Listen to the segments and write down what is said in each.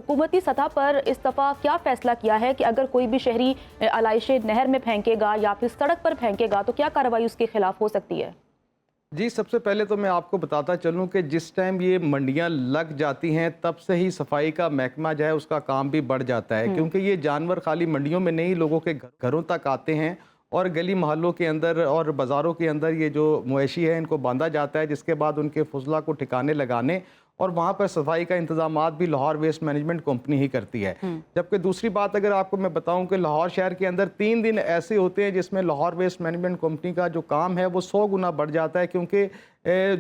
हुकूमती सतह पर इस दफ़ा क्या फैसला किया है कि अगर कोई भी शहरी आलाइशें नहर में फेंकेगा या फिर सड़क पर फेंकेगा तो क्या कार्रवाई उसके खिलाफ हो सकती है? जी, सबसे पहले तो मैं आपको बताता चलूँ कि जिस टाइम ये मंडियाँ लग जाती हैं तब से ही सफाई का महकमा जो है उसका काम भी बढ़ जाता है, क्योंकि ये जानवर खाली मंडियों में नहीं, लोगों के घरों तक आते हैं और गली मोहल्लों के अंदर और बाज़ारों के अंदर ये जो मवेशी है इनको बांधा जाता है, जिसके बाद उनके फुजला को ठिकाने लगाने और वहाँ पर सफाई का इंतज़ामात भी लाहौर वेस्ट मैनेजमेंट कंपनी ही करती है। जबकि दूसरी बात अगर आपको मैं बताऊं कि लाहौर शहर के अंदर 3 दिन ऐसे होते हैं जिसमें लाहौर वेस्ट मैनेजमेंट कंपनी का जो काम है वो 100 गुना बढ़ जाता है, क्योंकि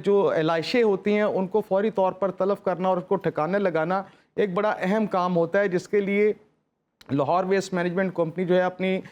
जो एलाइशें होती हैं उनको फौरी तौर पर तलब करना और उसको ठिकाने लगाना एक बड़ा अहम काम होता है, जिसके लिए लाहौर वेस्ट मैनेजमेंट कंपनी जो है अपनी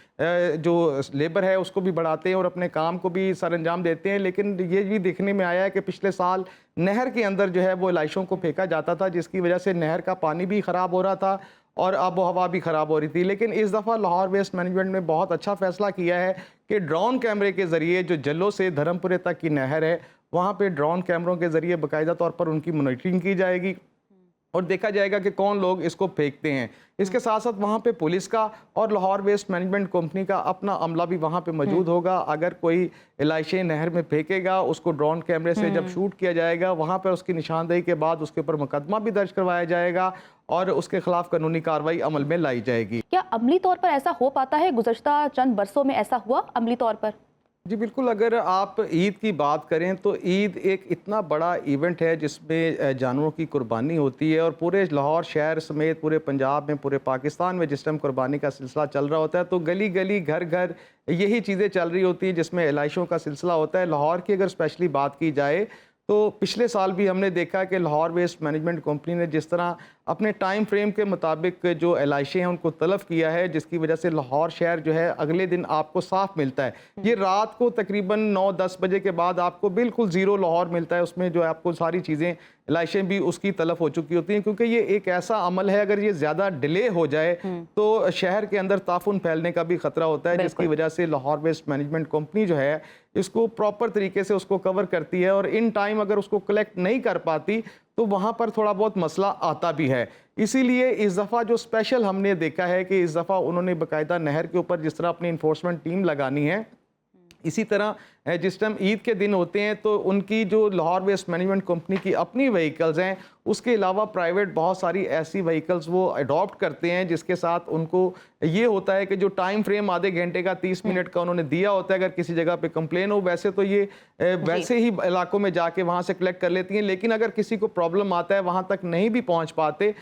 जो लेबर है उसको भी बढ़ाते हैं और अपने काम को भी सर अंजाम देते हैं। लेकिन ये भी देखने में आया है कि पिछले साल नहर के अंदर जो है वो इलाइशों को फेंका जाता था, जिसकी वजह से नहर का पानी भी ख़राब हो रहा था और आबो हवा भी ख़राब हो रही थी। लेकिन इस दफ़ा लाहौर वेस्ट मैनेजमेंट ने बहुत अच्छा फ़ैसला किया है कि ड्रोन कैमरे के ज़रिए जो जल्लो से धर्मपुरे तक की नहर है वहाँ पर ड्रोन कैमरों के ज़रिए बाकायदा तौर पर उनकी मॉनिटरिंग की जाएगी और देखा जाएगा कि कौन लोग इसको फेंकते हैं। इसके साथ साथ वहाँ पे पुलिस का और लाहौर वेस्ट मैनेजमेंट कंपनी का अपना अमला भी वहाँ पे मौजूद होगा। अगर कोई इलाइशे नहर में फेंकेगा उसको ड्रोन कैमरे से जब शूट किया जाएगा, वहाँ पर उसकी निशानदेही के बाद उसके ऊपर मुकदमा भी दर्ज करवाया जाएगा और उसके खिलाफ कानूनी कार्रवाई अमल में लाई जाएगी। क्या अमली तौर पर ऐसा हो पाता है? गुज़श्ता चंद बरसों में ऐसा हुआ अमली तौर पर? जी बिल्कुल, अगर आप ईद की बात करें तो ईद एक इतना बड़ा इवेंट है जिसमें जानवरों की कुर्बानी होती है और पूरे लाहौर शहर समेत पूरे पंजाब में, पूरे पाकिस्तान में जिस टाइम कुर्बानी का सिलसिला चल रहा होता है तो गली गली घर घर यही चीज़ें चल रही होती हैं जिसमें इलाइशों का सिलसिला होता है। लाहौर की अगर स्पेशली बात की जाए तो पिछले साल भी हमने देखा कि लाहौर वेस्ट मैनेजमेंट कंपनी ने जिस तरह अपने टाइम फ्रेम के मुताबिक जो एलाइशें हैं उनको तलब किया है, जिसकी वजह से लाहौर शहर जो है अगले दिन आपको साफ मिलता है। ये रात को तकरीबन 9-10 बजे के बाद आपको बिल्कुल ज़ीरो लाहौर मिलता है, उसमें जो है आपको सारी चीज़ें एलाइशें भी उसकी तलब हो चुकी होती हैं, क्योंकि ये एक ऐसा अमल है अगर ये ज़्यादा डिले हो जाए तो शहर के अंदर ताफुन फैलने का भी ख़तरा होता है, जिसकी वजह से लाहौर वेस्ट मैनेजमेंट कंपनी जो है इसको प्रॉपर तरीके से उसको कवर करती है और इन टाइम अगर उसको कलेक्ट नहीं कर पाती तो वहाँ पर थोड़ा बहुत मसला आता भी है। इसीलिए इस दफ़ा जो स्पेशल हमने देखा है कि इस दफ़ा उन्होंने बाकायदा नहर के ऊपर जिस तरह अपनी इन्फोर्समेंट टीम लगानी है, इसी तरह जिस टाइम ईद के दिन होते हैं तो उनकी जो लाहौर वेस्ट मैनेजमेंट कंपनी की अपनी व्हीकल्स हैं, उसके अलावा प्राइवेट बहुत सारी ऐसी व्हीकल्स वो अडॉप्ट करते हैं जिसके साथ उनको ये होता है कि जो टाइम फ्रेम आधे घंटे का 30 मिनट का उन्होंने दिया होता है, अगर किसी जगह पे कंप्लेन हो वैसे तो ये वैसे ही इलाकों में जाके वहाँ से कलेक्ट कर लेती हैं, लेकिन अगर किसी को प्रॉब्लम आता है वहाँ तक नहीं भी पहुँच पाते